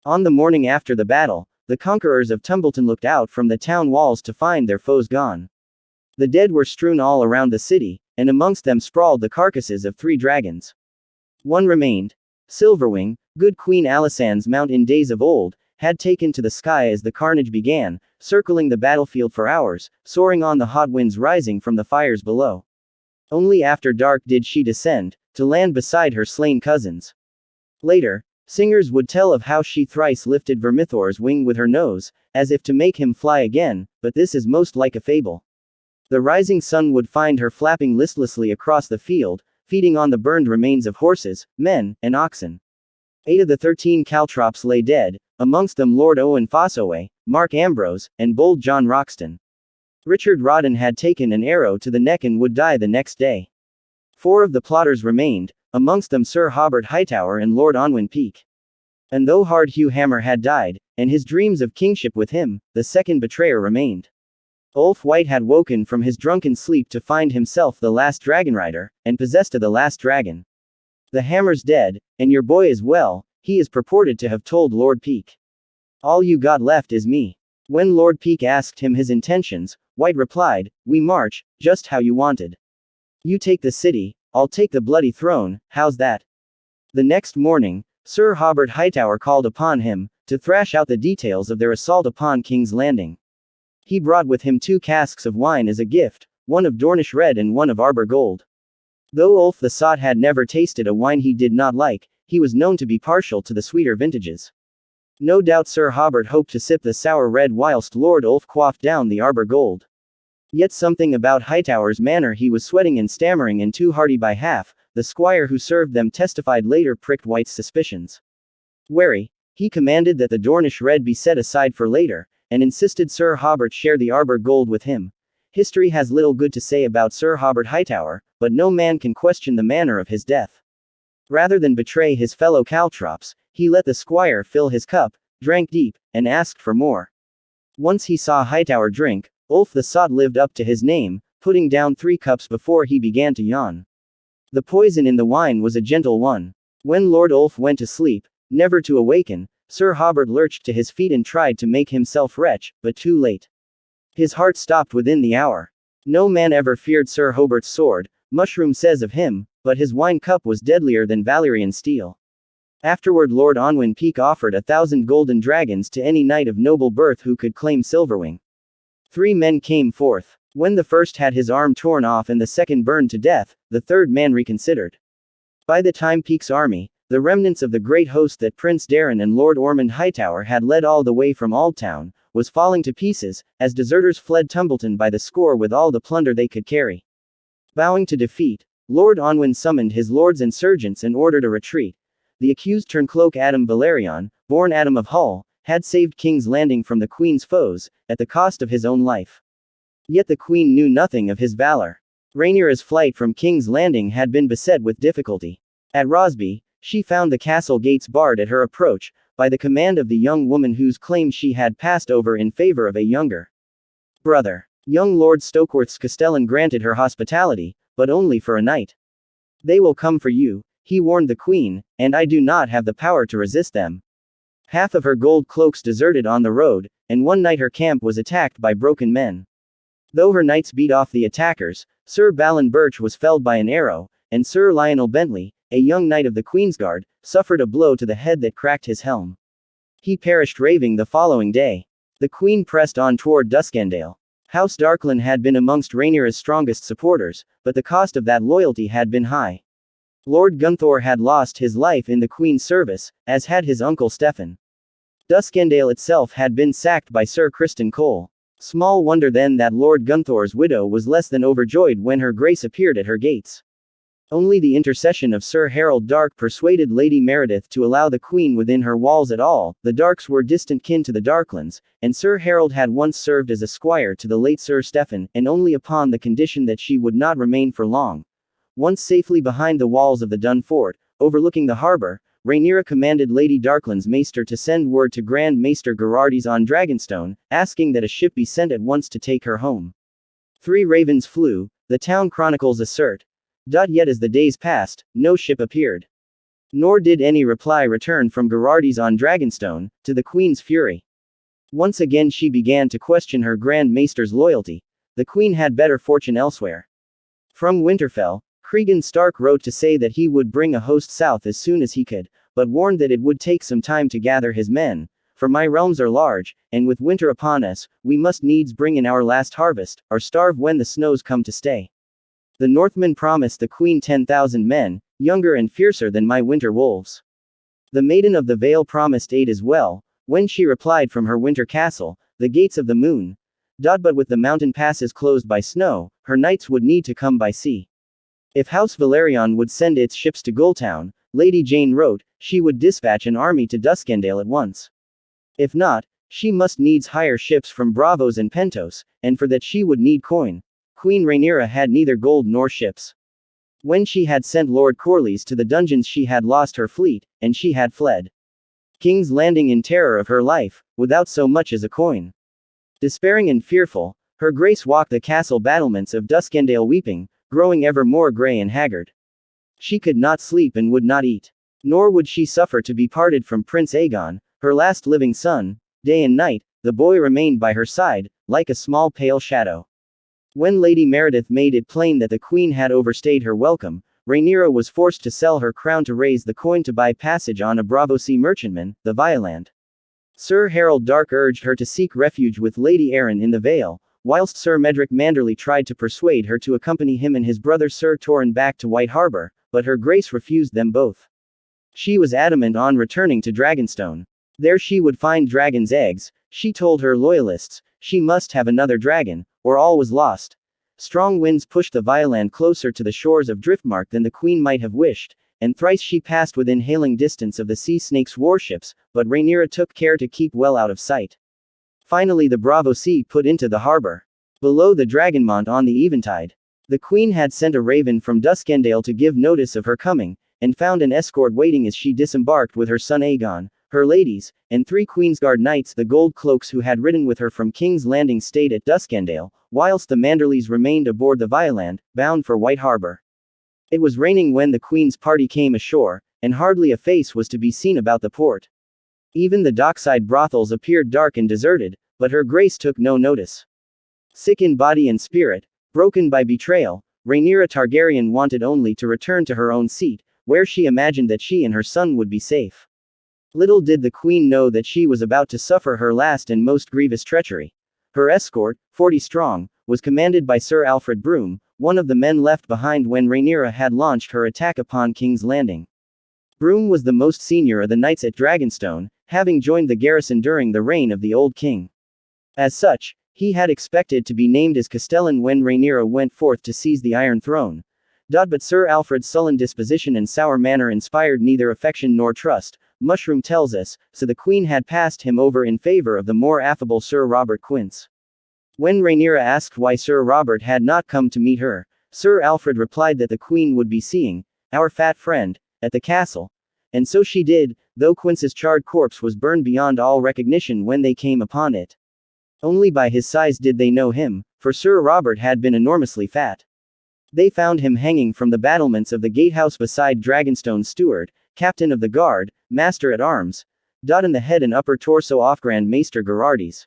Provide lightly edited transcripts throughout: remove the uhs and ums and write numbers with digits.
On the morning after the battle, the conquerors of Tumbleton looked out from the town walls to find their foes gone. The dead were strewn all around the city, and amongst them sprawled the carcasses of 3 dragons. One remained. Silverwing, good Queen Alisanne's mount in days of old, had taken to the sky as the carnage began, circling the battlefield for hours, soaring on the hot winds rising from the fires below. Only after dark did she descend, to land beside her slain cousins. Later, singers would tell of how she thrice lifted Vermithor's wing with her nose, as if to make him fly again, but this is most like a fable. The rising sun would find her flapping listlessly across the field, feeding on the burned remains of horses, men, and oxen. 8 of the 13 caltrops lay dead, amongst them Lord Owen Fossoway, Mark Ambrose, and bold John Roxton. Richard Rawdon had taken an arrow to the neck and would die the next day. 4 of the plotters remained, amongst them Sir Hobart Hightower and Lord Onwin Peake. And though Hard Hugh Hammer had died, and his dreams of kingship with him, the second betrayer remained. Ulf White had woken from his drunken sleep to find himself the last dragonrider, and possessed of the last dragon. The hammer's dead, and your boy is well, he is purported to have told Lord Peake. All you got left is me. When Lord Peake asked him his intentions, White replied, we march, just how you wanted. You take the city, I'll take the bloody throne, how's that? The next morning, Sir Hobart Hightower called upon him, to thrash out the details of their assault upon King's Landing. He brought with him 2 casks of wine as a gift, one of Dornish red and one of Arbor gold. Though Ulf the Sot had never tasted a wine he did not like, he was known to be partial to the sweeter vintages. No doubt Sir Hobart hoped to sip the sour red whilst Lord Ulf quaffed down the Arbor gold. Yet something about Hightower's manner, he was sweating and stammering and too hearty by half, the squire who served them testified later pricked White's suspicions. Wary, he commanded that the Dornish red be set aside for later, and insisted Sir Hobart share the Arbor gold with him. History has little good to say about Sir Hobart Hightower, but no man can question the manner of his death. Rather than betray his fellow caltrops, he let the squire fill his cup, drank deep, and asked for more. Once he saw Hightower drink, Ulf the Sot lived up to his name, putting down 3 cups before he began to yawn. The poison in the wine was a gentle one. When Lord Ulf went to sleep, never to awaken, Sir Hobart lurched to his feet and tried to make himself retch, but too late. His heart stopped within the hour. No man ever feared Sir Hobart's sword, Mushroom says of him, but his wine cup was deadlier than Valyrian steel. Afterward Lord Onwin Peake offered 1,000 golden dragons to any knight of noble birth who could claim Silverwing. 3 men came forth. When the first had his arm torn off and the second burned to death, the third man reconsidered. By the time Peake's army, the remnants of the great host that Prince Darren and Lord Ormond Hightower had led all the way from Aldtown, was falling to pieces, as deserters fled Tumbleton by the score with all the plunder they could carry. Bowing to defeat, Lord Onwin summoned his lords and sergeants and ordered a retreat. The accused turncloak Adam Valerion, born Adam of Hull, had saved King's Landing from the Queen's foes, at the cost of his own life. Yet the Queen knew nothing of his valor. Rhaenyra's flight from King's Landing had been beset with difficulty. At Rosby, she found the castle gates barred at her approach, by the command of the young woman whose claim she had passed over in favor of a younger brother. Young Lord Stokeworth's castellan granted her hospitality, but only for a night. They will come for you, he warned the Queen, and I do not have the power to resist them. Half of her gold cloaks deserted on the road, and one night her camp was attacked by broken men. Though her knights beat off the attackers, Sir Balin Birch was felled by an arrow, and Sir Lionel Bentley, a young knight of the Queensguard, suffered a blow to the head that cracked his helm. He perished raving the following day. The Queen pressed on toward Duskendale. House Darkland had been amongst Rhaenyra's strongest supporters, but the cost of that loyalty had been high. Lord Gunthor had lost his life in the Queen's service, as had his uncle Stephen. Duskendale itself had been sacked by Sir Criston Cole. Small wonder then that Lord Gunthor's widow was less than overjoyed when her grace appeared at her gates. Only the intercession of Sir Harold Dark persuaded Lady Meredith to allow the Queen within her walls at all. The Darks were distant kin to the Darklands, and Sir Harold had once served as a squire to the late Sir Stephen, and only upon the condition that she would not remain for long. Once safely behind the walls of the Dun Fort, overlooking the harbour, Rhaenyra commanded Lady Darkland's maester to send word to Grand Maester Gerardis on Dragonstone, asking that a ship be sent at once to take her home. 3 ravens flew, the town chronicles assert. Yet as the days passed, no ship appeared. Nor did any reply return from Geraardes on Dragonstone, to the queen's fury. Once again she began to question her Grand Maester's loyalty. The queen had better fortune elsewhere. From Winterfell, Cregan Stark wrote to say that he would bring a host south as soon as he could, but warned that it would take some time to gather his men. For my realms are large, and with winter upon us, we must needs bring in our last harvest, or starve when the snows come to stay. The Northmen promised the queen 10,000 men, younger and fiercer than my winter wolves. The Maiden of the Vale promised aid as well, when she replied from her winter castle, the gates of the moon. But with the mountain passes closed by snow, her knights would need to come by sea. If House Valerion would send its ships to Gulltown, Lady Jane wrote, she would dispatch an army to Duskendale at once. If not, she must needs hire ships from Bravos and Pentos, and for that she would need coin. Queen Rhaenyra had neither gold nor ships. When she had sent Lord Corlys to the dungeons she had lost her fleet, and she had fled King's Landing in terror of her life, without so much as a coin. Despairing and fearful, her grace walked the castle battlements of Duskendale weeping, growing ever more grey and haggard. She could not sleep and would not eat. Nor would she suffer to be parted from Prince Aegon, her last living son. Day and night, the boy remained by her side, like a small pale shadow. When Lady Meredith made it plain that the queen had overstayed her welcome, Rhaenyra was forced to sell her crown to raise the coin to buy passage on a Bravosea merchantman, the Violand. Sir Harold Dark urged her to seek refuge with Lady Arryn in the Vale, whilst Sir Medric Manderley tried to persuade her to accompany him and his brother Sir Torrhen back to White Harbour, but her grace refused them both. She was adamant on returning to Dragonstone. There she would find dragon's eggs. She told her loyalists, she must have another dragon, or all was lost. Strong winds pushed the Violand closer to the shores of Driftmark than the queen might have wished, and thrice she passed within hailing distance of the sea snake's warships, but Rhaenyra took care to keep well out of sight. Finally the Bravosea put into the harbor. Below the Dragonmont on the eventide, the queen had sent a raven from Duskendale to give notice of her coming, and found an escort waiting as she disembarked with her son Aegon, her ladies, and 3 Queensguard knights. The gold cloaks who had ridden with her from King's Landing stayed at Duskendale, whilst the Manderleys remained aboard the Violand, bound for White Harbour. It was raining when the queen's party came ashore, and hardly a face was to be seen about the port. Even the dockside brothels appeared dark and deserted, but her grace took no notice. Sick in body and spirit, broken by betrayal, Rhaenyra Targaryen wanted only to return to her own seat, where she imagined that she and her son would be safe. Little did the queen know that she was about to suffer her last and most grievous treachery. Her escort, 40 strong, was commanded by Sir Alfred Broome, one of the men left behind when Rhaenyra had launched her attack upon King's Landing. Broome was the most senior of the knights at Dragonstone, having joined the garrison during the reign of the old king. As such, he had expected to be named as Castellan when Rhaenyra went forth to seize the Iron Throne. But Sir Alfred's sullen disposition and sour manner inspired neither affection nor trust, Mushroom tells us, so the queen had passed him over in favor of the more affable Sir Robert Quince. When Rhaenyra asked why Sir Robert had not come to meet her, Sir Alfred replied that the queen would be seeing our fat friend at the castle. And so she did, though Quince's charred corpse was burned beyond all recognition when they came upon it. Only by his size did they know him, for Sir Robert had been enormously fat. They found him hanging from the battlements of the gatehouse beside Dragonstone's steward, captain of the guard, master at arms, in the head and upper torso off Grand Maester Geraardes.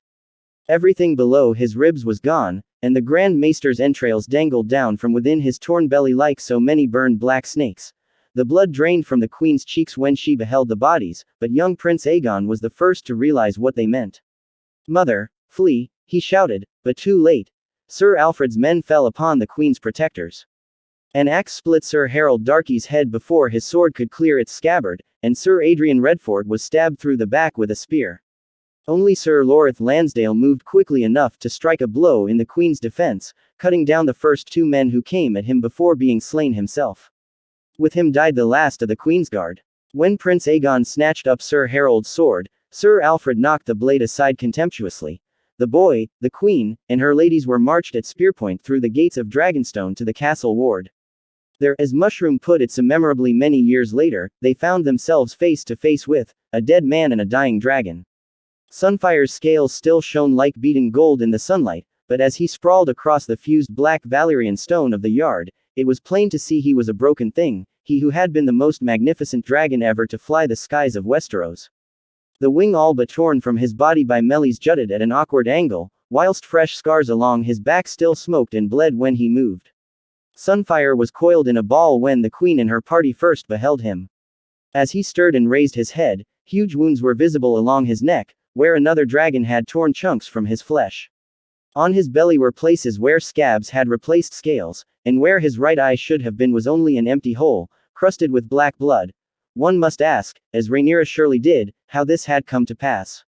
Everything below his ribs was gone, and the Grand Maester's entrails dangled down from within his torn belly like so many burned black snakes. The blood drained from the queen's cheeks when she beheld the bodies, but young Prince Aegon was the first to realize what they meant. "Mother, flee," he shouted, but too late. Sir Alfred's men fell upon the queen's protectors. An axe split Sir Harold Darkey's head before his sword could clear its scabbard, and Sir Adrian Redford was stabbed through the back with a spear. Only Sir Loreth Lansdale moved quickly enough to strike a blow in the queen's defense, cutting down the first 2 men who came at him before being slain himself. With him died the last of the Queensguard. When Prince Aegon snatched up Sir Harold's sword, Sir Alfred knocked the blade aside contemptuously. The boy, the queen, and her ladies were marched at spearpoint through the gates of Dragonstone to the castle ward. There, as Mushroom put it so memorably many years later, they found themselves face to face with a dead man and a dying dragon. Sunfire's scales still shone like beaten gold in the sunlight, but as he sprawled across the fused black Valyrian stone of the yard, it was plain to see he was a broken thing. he who had been the most magnificent dragon ever to fly the skies of Westeros. The wing all but torn from his body by Melis jutted at an awkward angle, whilst fresh scars along his back still smoked and bled when he moved. Sunfire was coiled in a ball when the queen and her party first beheld him. As he stirred and raised his head, huge wounds were visible along his neck, where another dragon had torn chunks from his flesh. On his belly were places where scabs had replaced scales, and where his right eye should have been was only an empty hole, crusted with black blood. One must ask, as Rhaenyra surely did, how this had come to pass.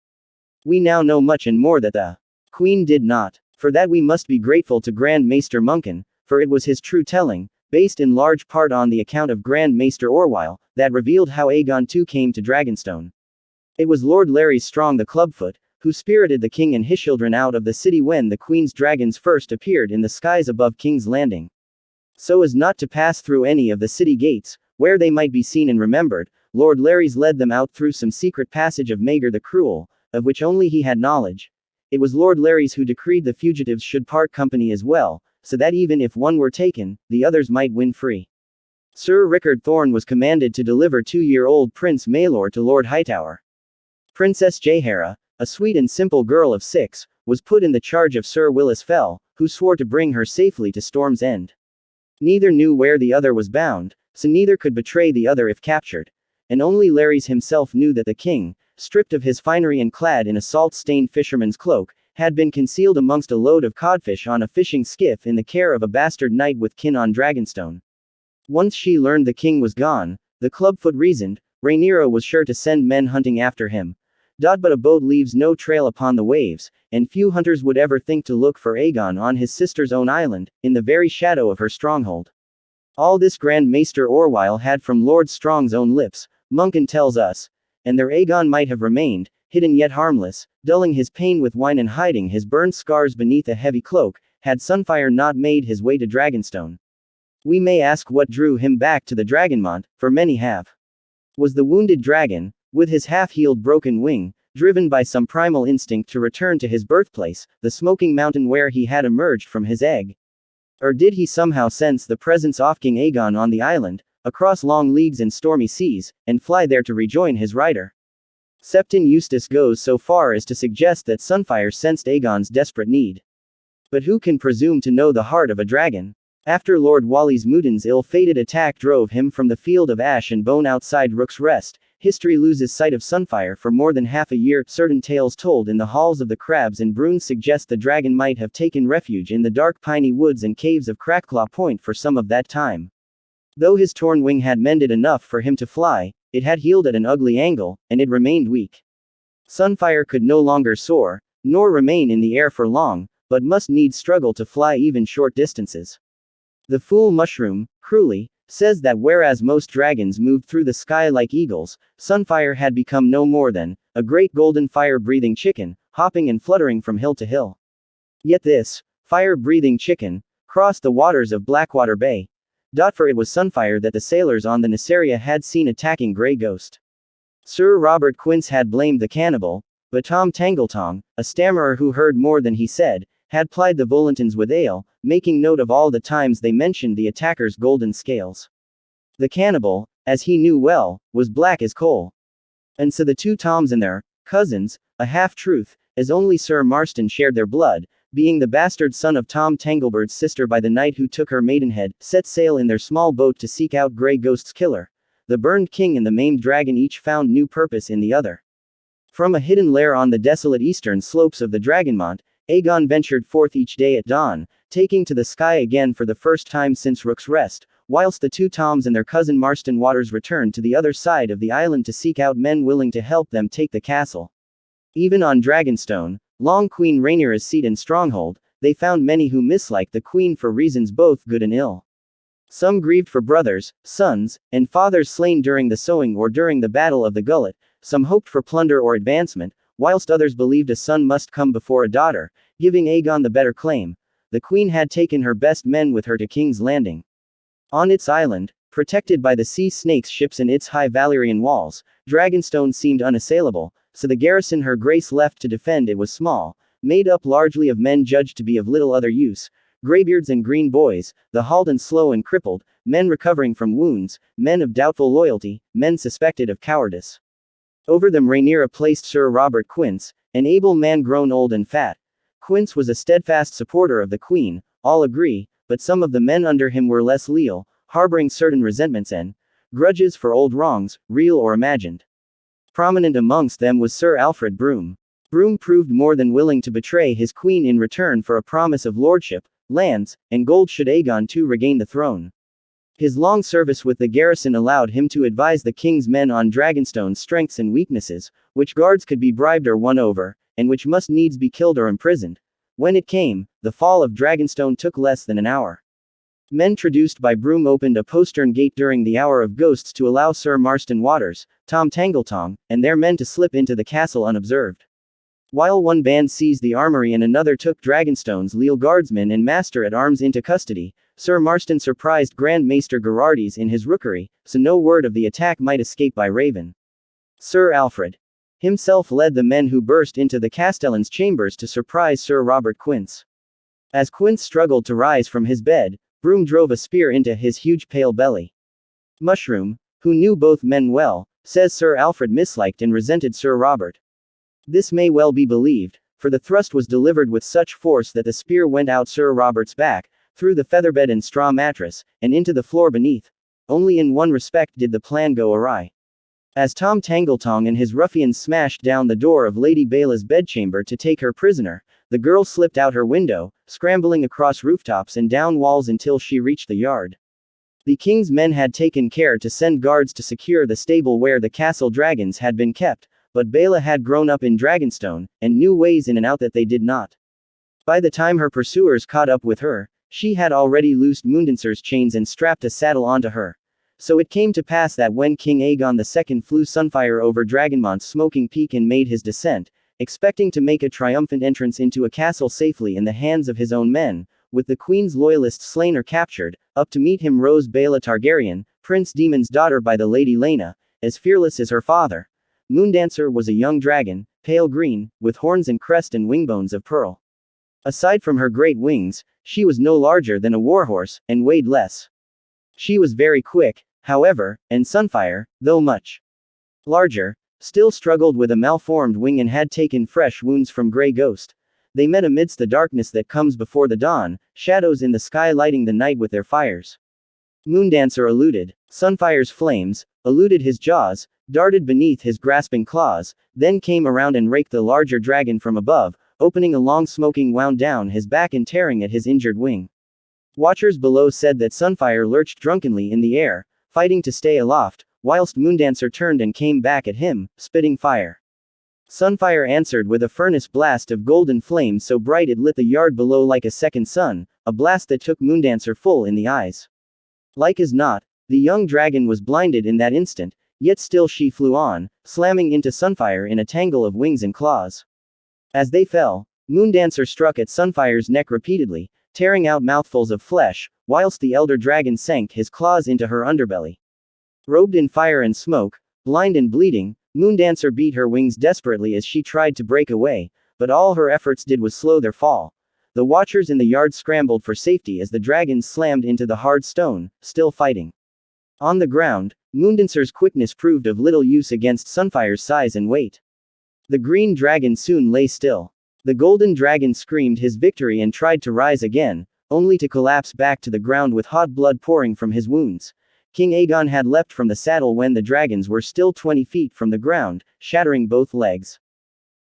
We now know much and more that the queen did not. For that we must be grateful to Grand Maester Munkin, for it was his true telling, based in large part on the account of Grand Maester Orwyle, that revealed how Aegon II came to Dragonstone. It was Lord Larys Strong the Clubfoot, who spirited the king and his children out of the city when the queen's dragons first appeared in the skies above King's Landing. So as not to pass through any of the city gates, where they might be seen and remembered, Lord Larys led them out through some secret passage of Maegor the Cruel, of which only he had knowledge. It was Lord Larys who decreed the fugitives should part company as well, so that even if one were taken, the others might win free. Sir Rickard Thorne was commanded to deliver 2-year-old Prince Maelor to Lord Hightower. Princess Jaehaera, a sweet and simple girl of 6, was put in the charge of Sir Willis Fell, who swore to bring her safely to Storm's End. Neither knew where the other was bound, so neither could betray the other if captured, and only Larys himself knew that the king, stripped of his finery and clad in a salt-stained fisherman's cloak, had been concealed amongst a load of codfish on a fishing skiff in the care of a bastard knight with kin on Dragonstone. Once she learned the king was gone, the Clubfoot reasoned, Rhaenyra was sure to send men hunting after him. But a boat leaves no trail upon the waves, and few hunters would ever think to look for Aegon on his sister's own island, in the very shadow of her stronghold. All this Grand Maester Orwyle had from Lord Strong's own lips, Munkin tells us, and there Aegon might have remained, hidden yet harmless, dulling his pain with wine and hiding his burned scars beneath a heavy cloak, had Sunfire not made his way to Dragonstone. We may ask what drew him back to the Dragonmont, for many have. Was the wounded dragon, with his half-healed broken wing, driven by some primal instinct to return to his birthplace, the smoking mountain where he had emerged from his egg? Or did he somehow sense the presence of King Aegon on the island, across long leagues and stormy seas, and fly there to rejoin his rider? Septon Eustace goes so far as to suggest that Sunfire sensed Aegon's desperate need. But who can presume to know the heart of a dragon? After Lord Wally's Mutin's ill-fated attack drove him from the field of ash and bone outside Rook's Rest, history loses sight of Sunfire for more than half a year. Certain tales told in the halls of the Crabs and Bruins suggest the dragon might have taken refuge in the dark piney woods and caves of Crackclaw Point for some of that time. Though his torn wing had mended enough for him to fly, it had healed at an ugly angle, and it remained weak. Sunfire could no longer soar, nor remain in the air for long, but must needs struggle to fly even short distances. The fool Mushroom, cruelly, says that whereas most dragons moved through the sky like eagles, Sunfire had become no more than a great golden fire-breathing chicken, hopping and fluttering from hill to hill. Yet this fire-breathing chicken crossed the waters of Blackwater Bay. For it was Sunfire that the sailors on the Nysaria had seen attacking Grey Ghost. Sir Robert Quince had blamed the cannibal, but Tom Tangletong, a stammerer who heard more than he said, had plied the Volantons with ale, making note of all the times they mentioned the attacker's golden scales. The cannibal, as he knew well, was black as coal. And so the two Toms and their cousins, a half-truth, as only Sir Marston shared their blood, being the bastard son of Tom Tanglebird's sister by the knight who took her maidenhead, set sail in their small boat to seek out Grey Ghost's killer. The burned king and the maimed dragon each found new purpose in the other. From a hidden lair on the desolate eastern slopes of the Dragonmont, Aegon ventured forth each day at dawn, taking to the sky again for the first time since Rook's Rest, whilst the two Toms and their cousin Marston Waters returned to the other side of the island to seek out men willing to help them take the castle. Even on Dragonstone, long Queen Rhaenyra's seat and stronghold, they found many who misliked the queen for reasons both good and ill. Some grieved for brothers, sons, and fathers slain during the sowing or during the Battle of the Gullet, some hoped for plunder or advancement, whilst others believed a son must come before a daughter, giving Aegon the better claim. The queen had taken her best men with her to King's Landing. On its island, protected by the sea snake's ships and its high Valyrian walls, Dragonstone seemed unassailable, so the garrison her grace left to defend it was small, made up largely of men judged to be of little other use. graybeards and green boys, the halt and slow and crippled, men recovering from wounds, men of doubtful loyalty, men suspected of cowardice. Over them Rhaenyra placed Sir Robert Quince, an able man grown old and fat. Quince was a steadfast supporter of the Queen, all agree, but some of the men under him were less leal, harboring certain resentments and grudges for old wrongs, real or imagined. Prominent amongst them was Sir Alfred Broome. Broome proved more than willing to betray his queen in return for a promise of lordship, lands, and gold should Aegon II regain the throne. His long service with the garrison allowed him to advise the king's men on Dragonstone's strengths and weaknesses, which guards could be bribed or won over, and which must needs be killed or imprisoned. When it came, the fall of Dragonstone took less than an hour. Men traduced by Broome opened a postern gate during the Hour of Ghosts to allow Sir Marston Waters, Tom Tangletong, and their men to slip into the castle unobserved. While one band seized the armory and another took Dragonstone's leal guardsmen and master-at-arms into custody, Sir Marston surprised Grand Maester Gerardys in his rookery, so no word of the attack might escape by Raven. Sir Alfred himself led the men who burst into the Castellan's chambers to surprise Sir Robert Quince. As Quince struggled to rise from his bed, Broome drove a spear into his huge pale belly. Mushroom, who knew both men well, says Sir Alfred misliked and resented Sir Robert. This may well be believed, for the thrust was delivered with such force that the spear went out Sir Robert's back, through the featherbed and straw mattress, and into the floor beneath. Only in one respect did the plan go awry. As Tom Tangletong and his ruffians smashed down the door of Lady Baela's bedchamber to take her prisoner, the girl slipped out her window, scrambling across rooftops and down walls until she reached the yard. The king's men had taken care to send guards to secure the stable where the castle dragons had been kept, but Baela had grown up in Dragonstone, and knew ways in and out that they did not. By the time her pursuers caught up with her, she had already loosed Moondancer's chains and strapped a saddle onto her. So it came to pass that when King Aegon II flew Sunfire over Dragonmont's smoking peak and made his descent, expecting to make a triumphant entrance into a castle safely in the hands of his own men, with the queen's loyalists slain or captured, up to meet him rose Baela Targaryen, Prince Daemon's daughter by the Lady Lena, as fearless as her father. Moondancer was a young dragon, pale green, with horns and crest and wingbones of pearl. Aside from her great wings, she was no larger than a warhorse, and weighed less. She was very quick, however, and Sunfire, though much larger, still struggled with a malformed wing and had taken fresh wounds from Grey Ghost. They met amidst the darkness that comes before the dawn, shadows in the sky lighting the night with their fires. Moondancer eluded Sunfire's flames, eluded his jaws, darted beneath his grasping claws, then came around and raked the larger dragon from above, opening a long smoking wound down his back and tearing at his injured wing. Watchers below said that Sunfire lurched drunkenly in the air, fighting to stay aloft, whilst Moondancer turned and came back at him, spitting fire. Sunfire answered with a furnace blast of golden flames so bright it lit the yard below like a second sun, a blast that took Moondancer full in the eyes. Like as not, the young dragon was blinded in that instant, yet still she flew on, slamming into Sunfire in a tangle of wings and claws. As they fell, Moondancer struck at Sunfire's neck repeatedly, tearing out mouthfuls of flesh, whilst the elder dragon sank his claws into her underbelly. Robed in fire and smoke, blind and bleeding, Moondancer beat her wings desperately as she tried to break away, but all her efforts did was slow their fall. The watchers in the yard scrambled for safety as the dragons slammed into the hard stone, still fighting. On the ground, Moondancer's quickness proved of little use against Sunfire's size and weight. The green dragon soon lay still. The golden dragon screamed his victory and tried to rise again, only to collapse back to the ground with hot blood pouring from his wounds. King Aegon had leapt from the saddle when the dragons were still 20 feet from the ground, shattering both legs.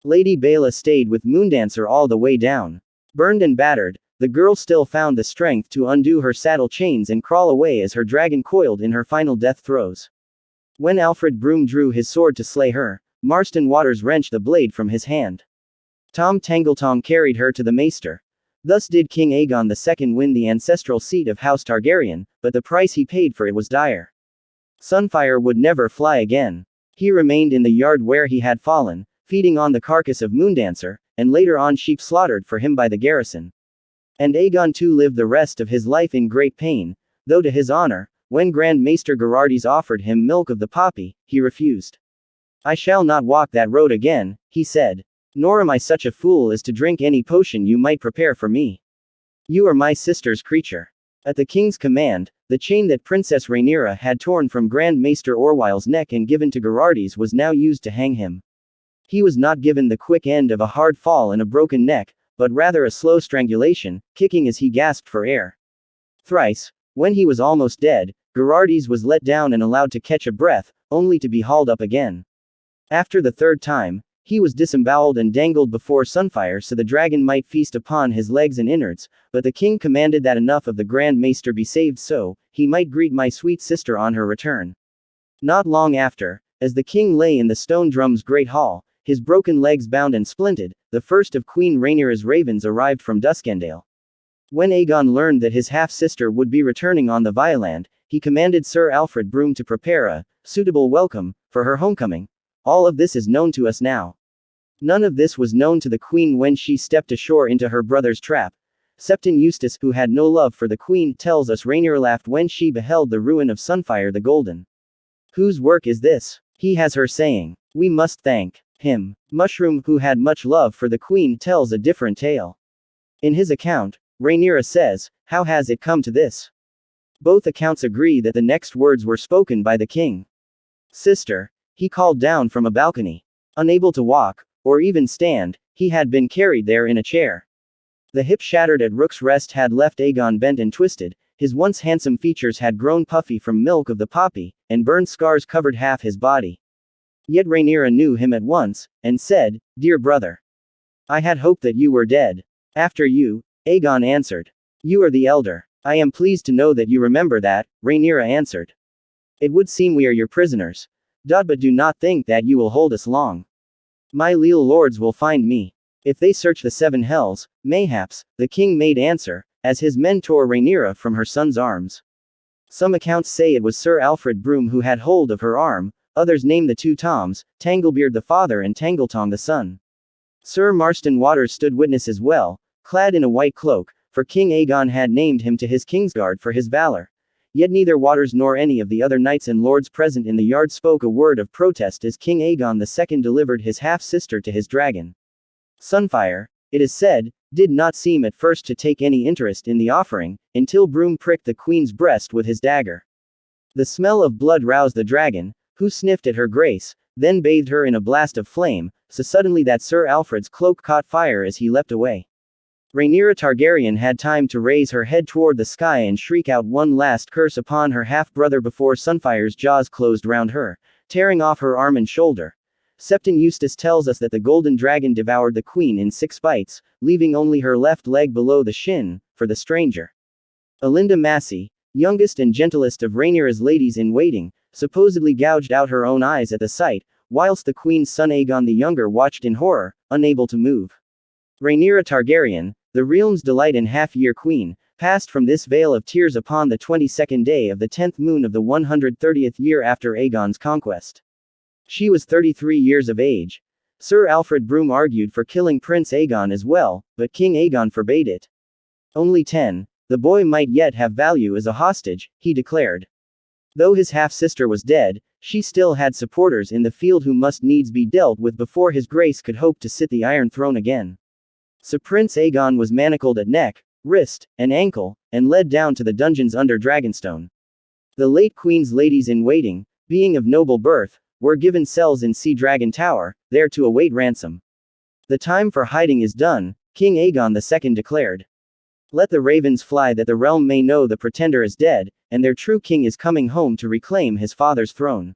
Lady Baela stayed with Moondancer all the way down. Burned and battered, the girl still found the strength to undo her saddle chains and crawl away as her dragon coiled in her final death throes. When Alfred Broome drew his sword to slay her, Marston Waters wrenched the blade from his hand. Tom Tangletong carried her to the maester. Thus did King Aegon II win the ancestral seat of House Targaryen, but the price he paid for it was dire. Sunfire would never fly again. He remained in the yard where he had fallen, feeding on the carcass of Moondancer, and later on sheep slaughtered for him by the garrison. And Aegon too lived the rest of his life in great pain, though to his honor, when Grand Maester Gerardys offered him milk of the poppy, he refused. "I shall not walk that road again," he said. "Nor am I such a fool as to drink any potion you might prepare for me." You are my sister's creature. At the king's command, the chain that Princess Rhaenyra had torn from Grand Maester Orwyle's neck and given to Gerardes was now used to hang him. He was not given the quick end of a hard fall and a broken neck, but rather a slow strangulation, kicking as he gasped for air. Thrice, when he was almost dead, Gerardes was let down and allowed to catch a breath, only to be hauled up again. After the third time, he was disemboweled and dangled before Sunfire so the dragon might feast upon his legs and innards, but the king commanded that enough of the Grand Maester be saved so he might greet my sweet sister on her return. Not long after, as the king lay in the stone drum's great hall, his broken legs bound and splinted, the first of Queen Rhaenyra's ravens arrived from Duskendale. When Aegon learned that his half-sister would be returning on the Violand, he commanded Sir Alfred Broom to prepare a suitable welcome for her homecoming. All of this is known to us now. None of this was known to the queen when she stepped ashore into her brother's trap. Septon Eustace, who had no love for the queen, tells us Rhaenyra laughed when she beheld the ruin of Sunfire the Golden. Whose work is this? He has her saying, we must thank him. Mushroom, who had much love for the queen, tells a different tale. In his account, Rhaenyra says, how has it come to this? Both accounts agree that the next words were spoken by the king. Sister, he called down from a balcony. Unable to walk, or even stand, he had been carried there in a chair. The hip shattered at Rook's Rest had left Aegon bent and twisted, his once handsome features had grown puffy from milk of the poppy, and burned scars covered half his body. Yet Rhaenyra knew him at once, and said, dear brother. I had hoped that you were dead. After you, Aegon answered. You are the elder. I am pleased to know that you remember that, Rhaenyra answered. It would seem we are your prisoners. But do not think that you will hold us long. My leal lords will find me. If they search the seven hells, mayhaps, the king made answer, as his men tore Rhaenyra from her son's arms. Some accounts say it was Sir Alfred Broom who had hold of her arm, others name the two Toms, Tanglebeard the father and Tangletong the son. Sir Marston Waters stood witness as well, clad in a white cloak, for King Aegon had named him to his kingsguard for his valor. Yet neither Waters nor any of the other knights and lords present in the yard spoke a word of protest as King Aegon II delivered his half-sister to his dragon. Sunfire, it is said, did not seem at first to take any interest in the offering, until Broom pricked the queen's breast with his dagger. The smell of blood roused the dragon, who sniffed at her grace, then bathed her in a blast of flame, so suddenly that Sir Alfred's cloak caught fire as he leapt away. Rhaenyra Targaryen had time to raise her head toward the sky and shriek out one last curse upon her half-brother before Sunfire's jaws closed round her, tearing off her arm and shoulder. Septon Eustace tells us that the golden dragon devoured the queen in 6 bites, leaving only her left leg below the shin, for the stranger. Alinda Massey, youngest and gentlest of Rhaenyra's ladies-in-waiting, supposedly gouged out her own eyes at the sight, whilst the queen's son Aegon the Younger watched in horror, unable to move. Rhaenyra Targaryen, the realm's delight and half-year queen, passed from this vale of tears upon the 22nd day of the 10th moon of the 130th year after Aegon's conquest. She was 33 years of age. Sir Alfred Broom argued for killing Prince Aegon as well, but King Aegon forbade it. Only 10, the boy might yet have value as a hostage, he declared. Though his half-sister was dead, she still had supporters in the field who must needs be dealt with before his grace could hope to sit the Iron Throne again. So Prince Aegon was manacled at neck, wrist, and ankle, and led down to the dungeons under Dragonstone. The late queen's ladies-in-waiting, being of noble birth, were given cells in Sea Dragon Tower, there to await ransom. The time for hiding is done, King Aegon II declared. Let the ravens fly that the realm may know the pretender is dead, and their true king is coming home to reclaim his father's throne.